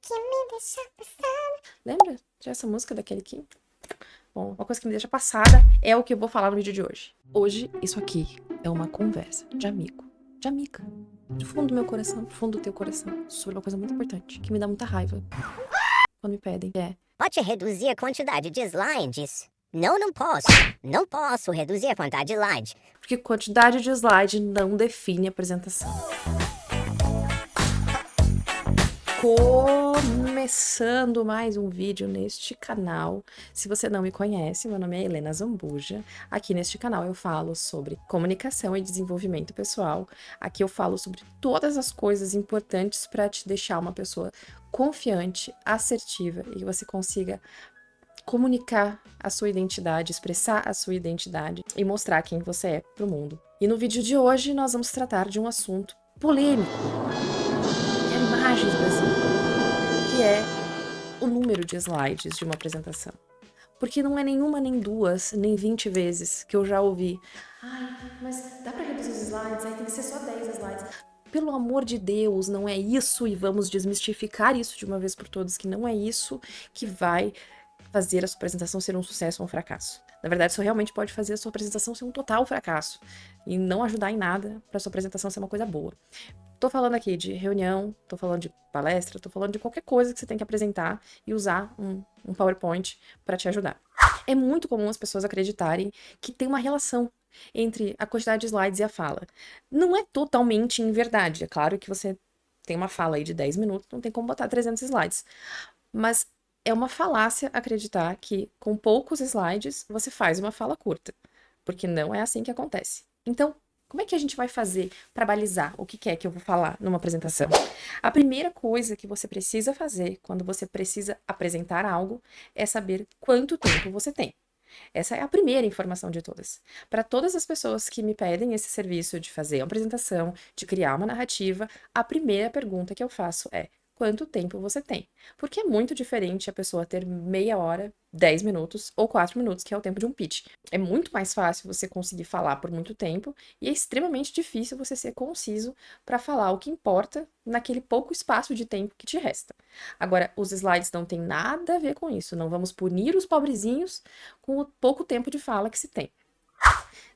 que me deixa passada. Lembra dessa música daquele Kim? Bom, uma coisa que me deixa passada é o que eu vou falar no vídeo de hoje. Hoje, isso aqui é uma conversa de amigo, de amiga, do fundo do meu coração, do fundo do teu coração, sobre uma coisa muito importante, que me dá muita raiva quando me pedem, que é: Pode reduzir a quantidade de slides? Não, não posso. Não posso reduzir a quantidade de slides. porque quantidade de slide não define apresentação. Começando mais um vídeo neste canal. Se você não me conhece, meu nome é Helena Zambuja. Aqui neste canal eu falo sobre comunicação e desenvolvimento pessoal. Aqui eu falo sobre todas as coisas importantes para te deixar uma pessoa confiante, assertiva e que você consiga comunicar a sua identidade, expressar a sua identidade e mostrar quem você é para o mundo. E no vídeo de hoje nós vamos tratar de um assunto polêmico. Quero imagens, Brasil, que é o número de slides de uma apresentação. Porque não é nenhuma, nem duas, nem 20 vezes que eu já ouvi: ai, mas dá pra reduzir os slides? Aí tem que ser só 10 slides. Pelo amor de Deus, não é isso, e vamos desmistificar isso de uma vez por todas, que não é isso que vai fazer a sua apresentação ser um sucesso ou um fracasso. Na verdade, isso realmente pode fazer a sua apresentação ser um total fracasso e não ajudar em nada para a sua apresentação ser uma coisa boa. Tô falando aqui de reunião, tô falando de palestra, tô falando de qualquer coisa que você tem que apresentar e usar um PowerPoint para te ajudar. É muito comum as pessoas acreditarem que tem uma relação entre a quantidade de slides e a fala. Não é totalmente em verdade. É claro que você tem uma fala aí de 10 minutos, não tem como botar 300 slides. Mas é uma falácia acreditar que com poucos slides você faz uma fala curta, porque não é assim que acontece. Então, como é que a gente vai fazer para balizar o que é que eu vou falar numa apresentação? A primeira coisa que você precisa fazer quando você precisa apresentar algo é saber quanto tempo você tem. Essa é a primeira informação de todas. Para todas as pessoas que me pedem esse serviço de fazer uma apresentação, de criar uma narrativa, a primeira pergunta que eu faço é: quanto tempo você tem? Porque é muito diferente a pessoa ter meia hora, 10 minutos ou 4 minutos, que é o tempo de um pitch. É muito mais fácil você conseguir falar por muito tempo e é extremamente difícil você ser conciso para falar o que importa naquele pouco espaço de tempo que te resta. Agora, os slides não têm nada a ver com isso. Não vamos punir os pobrezinhos com o pouco tempo de fala que se tem.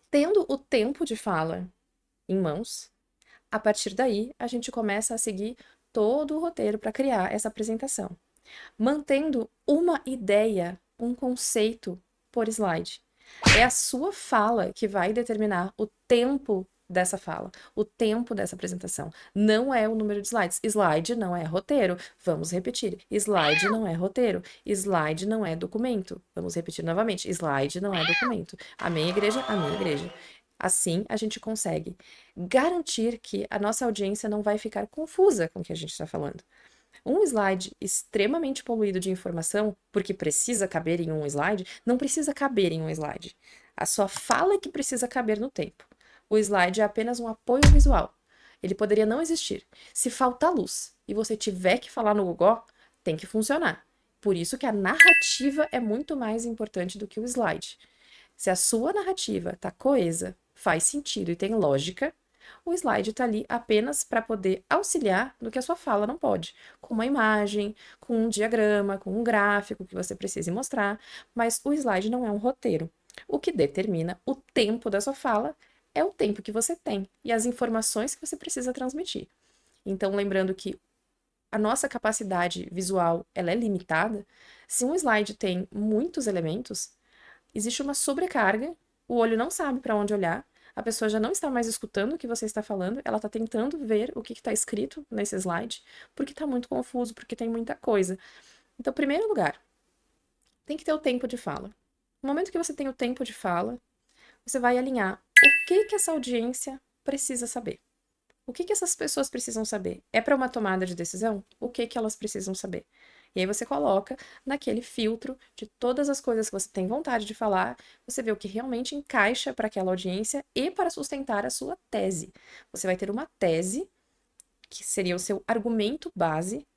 Tendo o tempo de fala em mãos, a partir daí a gente começa a seguir todo o roteiro para criar essa apresentação, mantendo uma ideia, um conceito por slide. É a sua fala que vai determinar o tempo dessa fala, o tempo dessa apresentação. Não é o número de slides. Slide não é roteiro. Vamos repetir. Slide não é roteiro. Slide não é documento. Vamos repetir novamente. Slide não é documento. Amém, igreja? Amém, igreja. Assim, a gente consegue garantir que a nossa audiência não vai ficar confusa com o que a gente está falando. Um slide extremamente poluído de informação, porque precisa caber em um slide, não precisa caber em um slide. A sua fala é que precisa caber no tempo. O slide é apenas um apoio visual. Ele poderia não existir. Se faltar luz e você tiver que falar no gogó, tem que funcionar. Por isso que a narrativa é muito mais importante do que o slide. Se a sua narrativa está coesa, faz sentido e tem lógica, o slide está ali apenas para poder auxiliar no que a sua fala não pode, com uma imagem, com um diagrama, com um gráfico que você precise mostrar, mas o slide não é um roteiro. O que determina o tempo da sua fala é o tempo que você tem e as informações que você precisa transmitir. Então, lembrando que a nossa capacidade visual ela é limitada, se um slide tem muitos elementos, existe uma sobrecarga, o olho não sabe para onde olhar, a pessoa já não está mais escutando o que você está falando, ela está tentando ver o que está escrito nesse slide, porque está muito confuso, porque tem muita coisa. Então, primeiro lugar, tem que ter o tempo de fala. No momento que você tem o tempo de fala, você vai alinhar o que essa audiência precisa saber. O que essas pessoas precisam saber? É para uma tomada de decisão? O que elas precisam saber? E aí você coloca naquele filtro de todas as coisas que você tem vontade de falar, você vê o que realmente encaixa para aquela audiência e para sustentar a sua tese. Você vai ter uma tese, que seria o seu argumento base,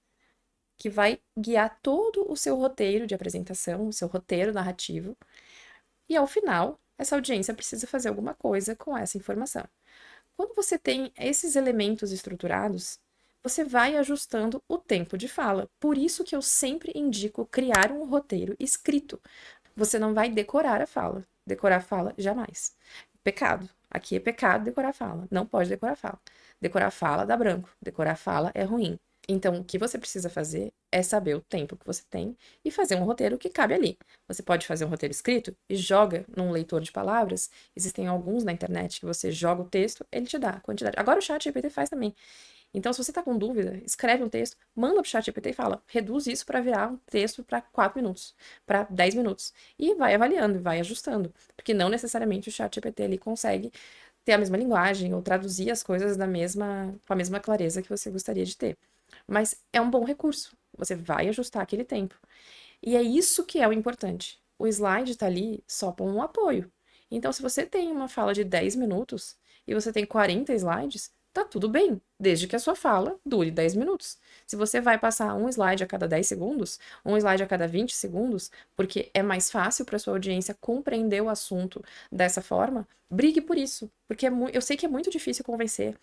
que vai guiar todo o seu roteiro de apresentação, o seu roteiro narrativo. E ao final, essa audiência precisa fazer alguma coisa com essa informação. Quando você tem esses elementos estruturados, você vai ajustando o tempo de fala. Por isso que eu sempre indico criar um roteiro escrito. Você não vai decorar a fala. Decorar a fala, jamais. Pecado. Aqui é pecado decorar a fala. Não pode decorar a fala. Decorar a fala dá branco. Decorar a fala é ruim. Então, o que você precisa fazer é saber o tempo que você tem e fazer um roteiro que cabe ali. Você pode fazer um roteiro escrito e joga num leitor de palavras. Existem alguns na internet que você joga o texto, ele te dá a quantidade. Agora o ChatGPT faz também. Então, se você está com dúvida, escreve um texto, manda para o ChatGPT e fala, reduz isso para virar um texto para 4 minutos, para 10 minutos. E vai avaliando, vai ajustando. Porque não necessariamente o ChatGPT ali consegue ter a mesma linguagem ou traduzir as coisas com a mesma clareza que você gostaria de ter. Mas é um bom recurso. Você vai ajustar aquele tempo. E é isso que é o importante. O slide está ali só para um apoio. Então, se você tem uma fala de 10 minutos e você tem 40 slides, tá tudo bem, desde que a sua fala dure 10 minutos. Se você vai passar um slide a cada 10 segundos, um slide a cada 20 segundos, porque é mais fácil para sua audiência compreender o assunto dessa forma, brigue por isso. Porque eu sei que é muito difícil convencer,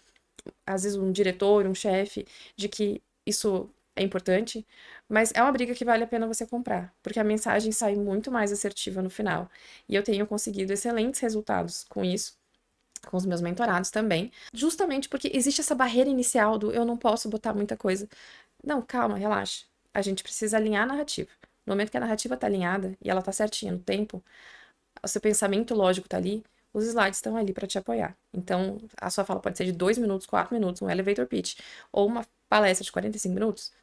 às vezes, um diretor, um chefe, de que isso é importante, mas é uma briga que vale a pena você comprar, porque a mensagem sai muito mais assertiva no final. E eu tenho conseguido excelentes resultados com isso, com os meus mentorados também, justamente porque existe essa barreira inicial do eu não posso botar muita coisa. Não, calma, relaxa. A gente precisa alinhar a narrativa. No momento que a narrativa tá alinhada e ela tá certinha no tempo, o seu pensamento lógico tá ali, os slides estão ali para te apoiar. Então, a sua fala pode ser de 2 minutos, 4 minutos, um elevator pitch, ou uma palestra de 45 minutos.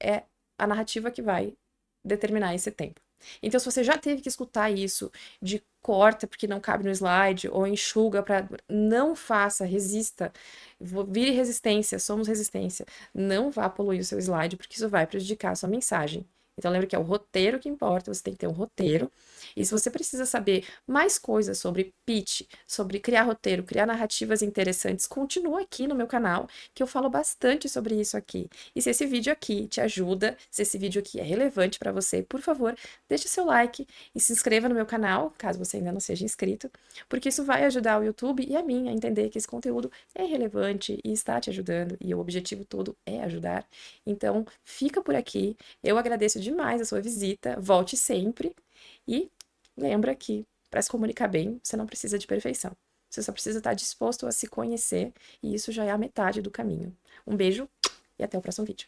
É a narrativa que vai determinar esse tempo. Então, se você já teve que escutar isso de corta porque não cabe no slide ou enxuga para não faça, resista, vire resistência, somos resistência. Não vá poluir o seu slide porque isso vai prejudicar a sua mensagem. Então, lembre que é o roteiro que importa, você tem que ter um roteiro. E se você precisa saber mais coisas sobre pitch, sobre criar roteiro, criar narrativas interessantes, continua aqui no meu canal, que eu falo bastante sobre isso aqui. E se esse vídeo aqui te ajuda, se esse vídeo aqui é relevante para você, por favor, deixe seu like e se inscreva no meu canal, caso você ainda não seja inscrito, porque isso vai ajudar o YouTube e a mim a entender que esse conteúdo é relevante e está te ajudando, e o objetivo todo é ajudar. Então, fica por aqui. Eu agradeço demais a sua visita, volte sempre e lembra que para se comunicar bem, você não precisa de perfeição. Você só precisa estar disposto a se conhecer e isso já é a metade do caminho. Um beijo e até o próximo vídeo.